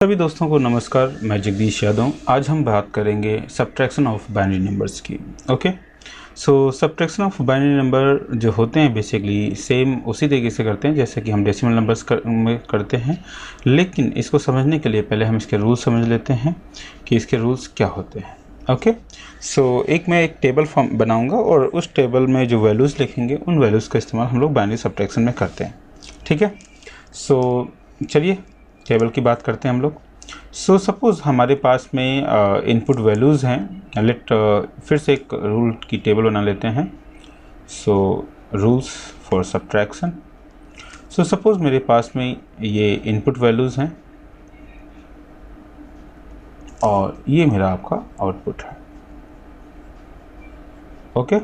सभी दोस्तों को नमस्कार। मैं जगदीश यादव। आज हम बात करेंगे सब्ट्रैक्शन ऑफ बाइनरी नंबर्स की। Okay, so subtraction of binary number जो होते हैं बेसिकली सेम उसी तरीके से करते हैं जैसे कि हम डेसिमल नंबर्स में करते हैं, लेकिन इसको समझने के लिए पहले हम इसके रूल्स समझ लेते हैं कि इसके रूल्स क्या होते हैं। ओके, सो मैं एक टेबल फॉर्म बनाऊंगा और उस टेबल में जो वैल्यूज़ लिखेंगे उन वैल्यूज़ का इस्तेमाल हम लोग बाइनरी सब्ट्रैक्शन में करते हैं। ठीक है, सो चलिए टेबल की बात करते हैं हम लोग। सो सपोज़ हमारे पास में इनपुट वैल्यूज़ हैं। फिर से एक रूल की टेबल बना लेते हैं। So rules for subtraction. So suppose मेरे पास में ये इनपुट वैल्यूज़ हैं और ये मेरा आपका आउटपुट है। ओके,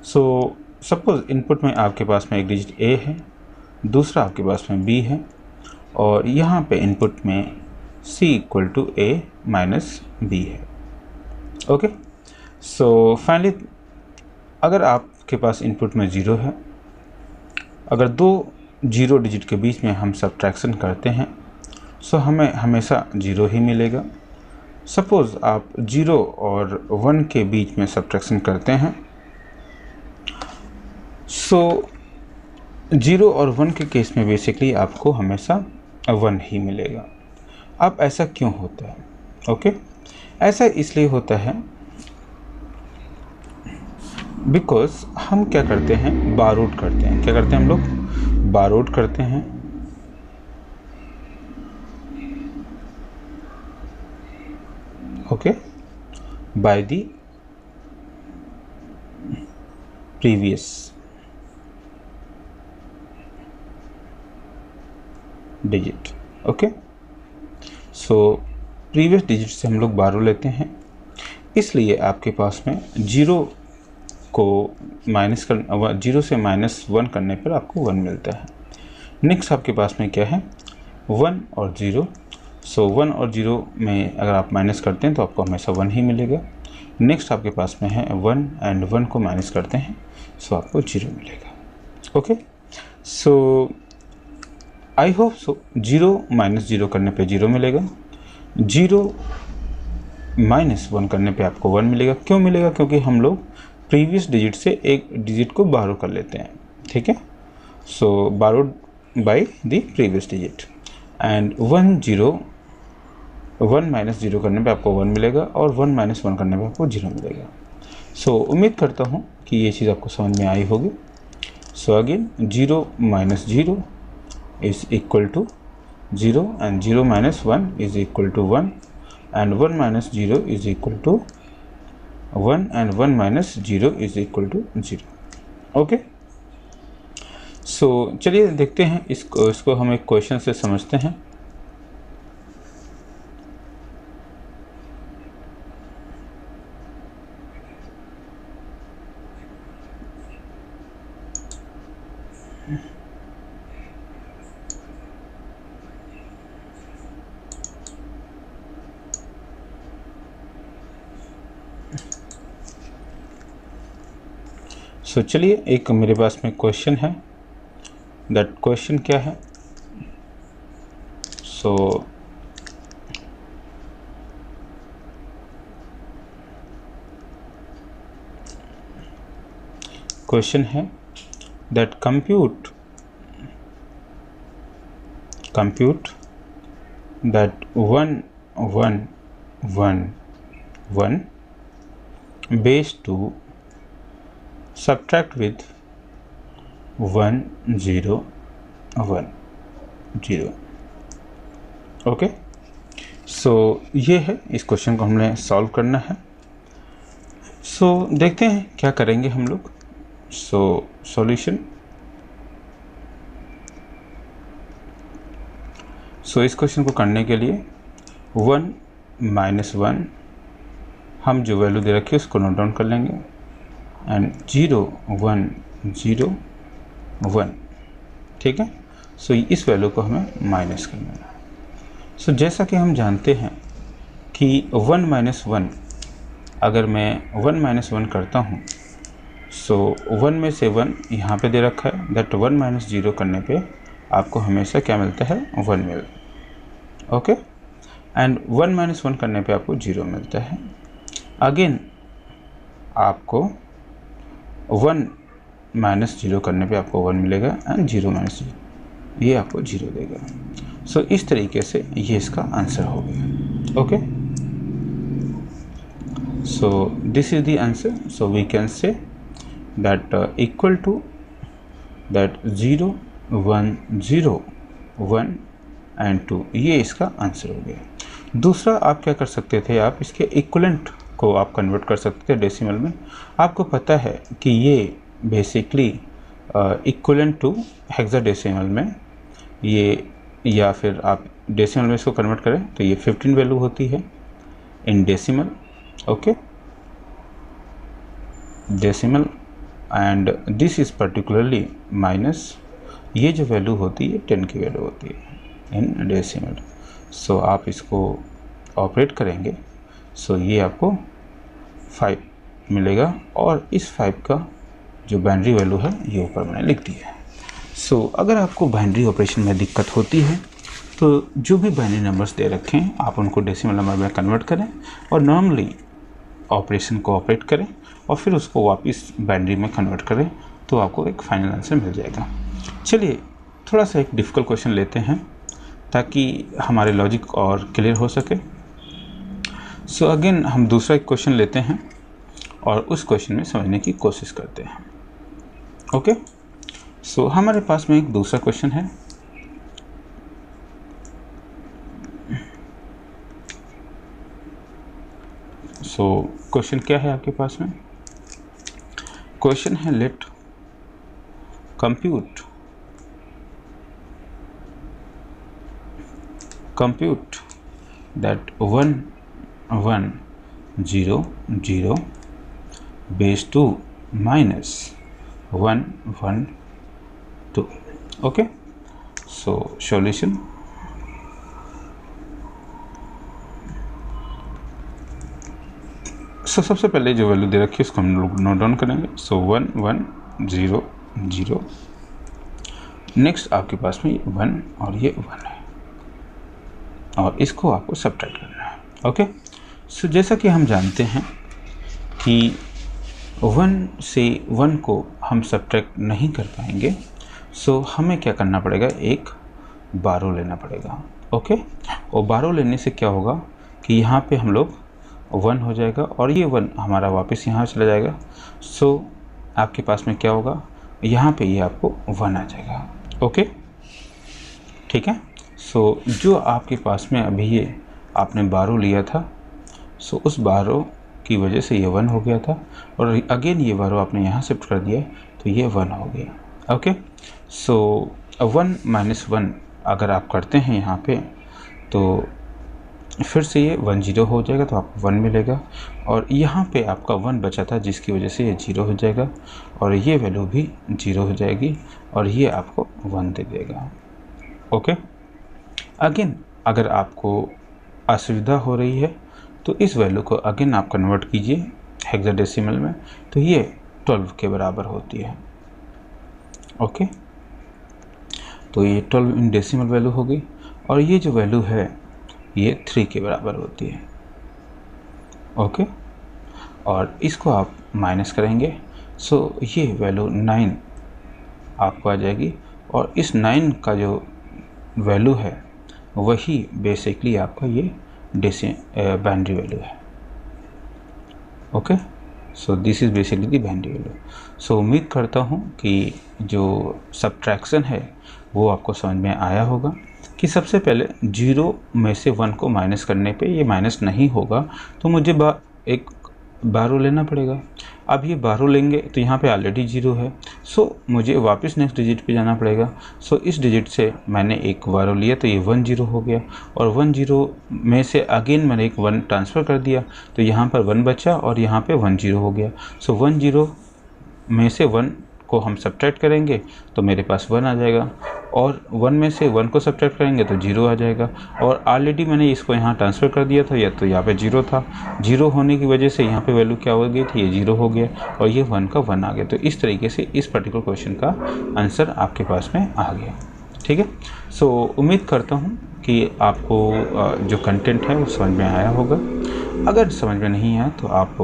सो सपोज़ इनपुट में आपके पास में एक डिजिट ए है, दूसरा आपके पास में बी है और यहाँ पे इनपुट में c equal to a minus B है। ओके, सो फाइनली अगर आपके पास इनपुट में ज़ीरो है, अगर दो जीरो डिजिट के बीच में हम सब्ट्रैक्शन करते हैं सो हमें हमेशा ज़ीरो ही मिलेगा। सपोज़ आप 0 और 1 के बीच में सब्ट्रैक्शन करते हैं सो 0 और 1 के केस में बेसिकली आपको हमेशा 1 ही मिलेगा। अब ऐसा क्यों होता है? ओके, ऐसा इसलिए होता है बिकॉज हम क्या करते हैं, बारोड करते हैं। क्या करते हैं हम लोग? बारोड करते हैं। Okay, bye the previous digit. Okay, so previous digit से हम लोग बारो लेते हैं, इसलिए आपके पास में जीरो को माइनस कर 0 से -1 करने पर आपको 1 मिलता है। नेक्स्ट आपके पास में क्या है? 1 और 0। सो 1 और 0 में अगर आप माइनस करते हैं तो आपको हमेशा 1 ही मिलेगा। नेक्स्ट आपके पास में है 1 एंड 1 को माइनस करते हैं सो आपको 0 मिलेगा। Okay, so I hope so 0 minus 0 करने पे 0 मिलेगा, 0 माइनस 1 करने पे आपको 1 मिलेगा। क्यों मिलेगा? क्योंकि हम लोग प्रीवियस डिजिट से एक डिजिट को बारो कर लेते हैं। ठीक है, so borrowed by the previous digit and 1 minus 0 करने पे आपको 1 मिलेगा और 1 माइनस 1 करने पे आपको 0 मिलेगा। सो उम्मीद करता हूँ कि ये चीज़ आपको समझ में आई होगी। So again 0 minus 0 is equal to 0 and 0 minus 1 is equal to 1 and 1 minus 0 is equal to 1 and 1 minus 0 is equal to 0. Okay, सो चलिए देखते हैं इसको हम एक क्वेश्चन से समझते हैं। सो चलिए एक मेरे पास में क्वेश्चन है। दैट क्वेश्चन क्या है? सो क्वेश्चन है that compute that 1 1 1 1 base 2 subtract with 1 0 1 0। Okay, सो ये है, इस क्वेश्चन को हमने सॉल्व करना है। सो देखते हैं क्या करेंगे हम लोग। So solution. सो इस क्वेश्चन को करने के लिए 1 माइनस 1 हम जो वैल्यू दे रखी है उसको नोट डाउन कर लेंगे एंड 0 1 0 1। ठीक है, सो इस वैल्यू को हमें माइनस करना है। सो जैसा कि हम जानते हैं कि 1 माइनस 1, अगर मैं 1 माइनस 1 करता हूँ सो 1 में से 1 यहाँ पे दे रखा है, दैट 1 माइनस 0 करने पे आपको हमेशा क्या मिलता है, 1 मिलता है। ओके, एंड 1 माइनस 1 करने पे आपको 0 मिलता है। अगेन आपको 1 माइनस 0 करने पे आपको 1 मिलेगा एंड 0 माइनस 0 ये आपको 0 देगा। सो इस तरीके से ये इसका आंसर हो गया। Okay, so this is the answer. So we can say that equal to that 0 1 0 1 and 2 ये इसका आंसर हो गया। दूसरा आप क्या कर सकते थे, आप इसके इक्वलेंट को आप कन्वर्ट कर सकते थे डेसिमल में। आपको पता है कि ये बेसिकली इक्वलेंट टू हेक्साडेसिमल में ये, या फिर आप डेसिमल में इसको कन्वर्ट करें तो ये 15 वैल्यू होती है in decimal. Okay, decimal and this is particularly minus, ये जो वैल्यू होती है 10 की वैल्यू होती है इन डेसिमल। सो आप इसको ऑपरेट करेंगे, सो ये आपको 5 मिलेगा और इस 5 का जो बाइनरी वैल्यू है ये ऊपर मैंने लिख दी है। सो अगर आपको बाइनरी ऑपरेशन में दिक्कत होती है तो जो भी बाइनरी नंबर्स दे रखे हैं आप उनको डेसिमल नंबर में कन्वर्ट करें और नॉर्मली ऑपरेशन को ऑपरेट करें और फिर उसको वापस बाइनरी में कन्वर्ट करें तो आपको एक फाइनल आंसर मिल जाएगा। चलिए थोड़ा सा एक डिफ़िकल्ट क्वेश्चन लेते हैं ताकि हमारे लॉजिक और क्लियर हो सके। सो अगेन हम दूसरा एक क्वेश्चन लेते हैं और उस क्वेश्चन में समझने की कोशिश करते हैं। ओके, सो हमारे पास में एक दूसरा क्वेश्चन है। सो क्वेश्चन क्या है आपके पास में? क्वेश्चन है late compute that 1 1 0 0 base 2 minus 1 1 2. Okay, so solution. सो सबसे पहले जो वैल्यू दे रखी है उसको हम लोग नोट डाउन करेंगे। सो 1 1 0 0, नेक्स्ट आपके पास में 1 और ये 1 है और इसको आपको सब्ट्रैक्ट करना है। ओके, सो जैसा कि हम जानते हैं कि 1 से 1 को हम सब्ट्रैक्ट नहीं कर पाएंगे, सो हमें क्या करना पड़ेगा, एक बारो लेना पड़ेगा। ओके, और बारो लेने से क्या होगा कि यहाँ पे हम लोग 1 हो जाएगा और ये 1 हमारा वापस यहाँ चला जाएगा। सो आपके पास में क्या होगा, यहाँ पे ये आपको 1 आ जाएगा। ओके, ठीक है। सो जो आपके पास में अभी ये आपने बारो लिया था, सो उस बारो की वजह से ये 1 हो गया था और अगेन ये बारो आपने यहाँ शिफ्ट कर दिया तो ये 1 हो गया। ओके, सो 1 माइनस 1 अगर आप करते हैं यहाँ पे तो फिर से ये 1 0 हो जाएगा तो आपको 1 मिलेगा और यहाँ पे आपका 1 बचा था जिसकी वजह से ये 0 हो जाएगा और ये वैल्यू भी 0 हो जाएगी और ये आपको 1 दे देगा। ओके, अगेन अगर आपको असुविधा हो रही है तो इस वैल्यू को अगेन आप कन्वर्ट कीजिए हेक्साडेसिमल में तो ये 12 के बराबर होती है। ओके, तो ये 12 इन डेसिमल वैल्यू हो गई और ये जो वैल्यू है ये 3 के बराबर होती है। ओके, और इसको आप माइनस करेंगे सो ये वैल्यू 9 आपको आ जाएगी और इस 9 का जो वैल्यू है वही बेसिकली आपका ये बाइनरी वैल्यू है। Okay, so this is basically the binary value. So उम्मीद करता हूँ कि जो सब्ट्रैक्शन है वो आपको समझ में आया होगा कि सबसे पहले 0 में से 1 को माइनस करने पे ये माइनस नहीं होगा तो मुझे एक बारो लेना पड़ेगा। अब ये बारो लेंगे तो यहाँ पे ऑलरेडी 0 है, सो मुझे वापस नेक्स्ट डिजिट पे जाना पड़ेगा। सो इस डिजिट से मैंने एक बारो लिया तो ये 1 0 हो गया और 1 0 में से अगेन मैंने एक 1 ट्रांसफ़र कर दिया तो यहाँ पर 1 बचा और यहाँ पे 1 0 हो गया। सो 1 0 में से 1 को हम सब्ट्रैक्ट करेंगे तो मेरे पास 1 आ जाएगा और 1 में से 1 को सब्ट्रैक्ट करेंगे तो 0 आ जाएगा और ऑलरेडी मैंने इसको यहाँ ट्रांसफ़र कर दिया था या तो यहाँ पे 0 था, 0 होने की वजह से यहाँ पे वैल्यू क्या हो गई थी, ये 0 हो गया और ये 1 का 1 आ गया। तो इस तरीके से इस पर्टिकुलर क्वेश्चन का आंसर आपके पास में आ गया। ठीक है, सो उम्मीद करता हूँ कि आपको जो कंटेंट है वो समझ में आया होगा। अगर समझ में नहीं आया तो आप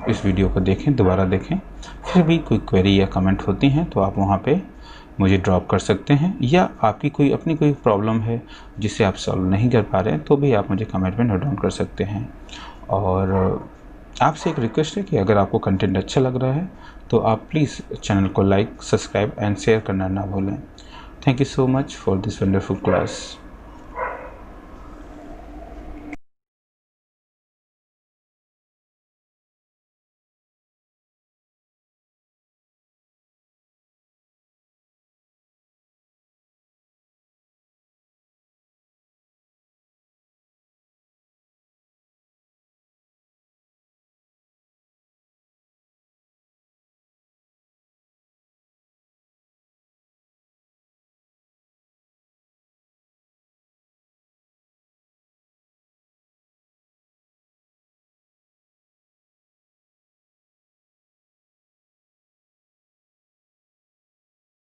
इस वीडियो को देखें, दोबारा देखें। फिर भी कोई क्वेरी या कमेंट होती हैं तो आप वहाँ पे मुझे ड्रॉप कर सकते हैं, या आपकी कोई अपनी कोई प्रॉब्लम है जिसे आप सॉल्व नहीं कर पा रहे हैं तो भी आप मुझे कमेंट में नोट डाउन कर सकते हैं। और आपसे एक रिक्वेस्ट है कि अगर आपको कंटेंट अच्छा लग रहा है तो आप प्लीज़ चैनल को लाइक, सब्सक्राइब एंड शेयर करना ना भूलें। Thank you so much for this wonderful class.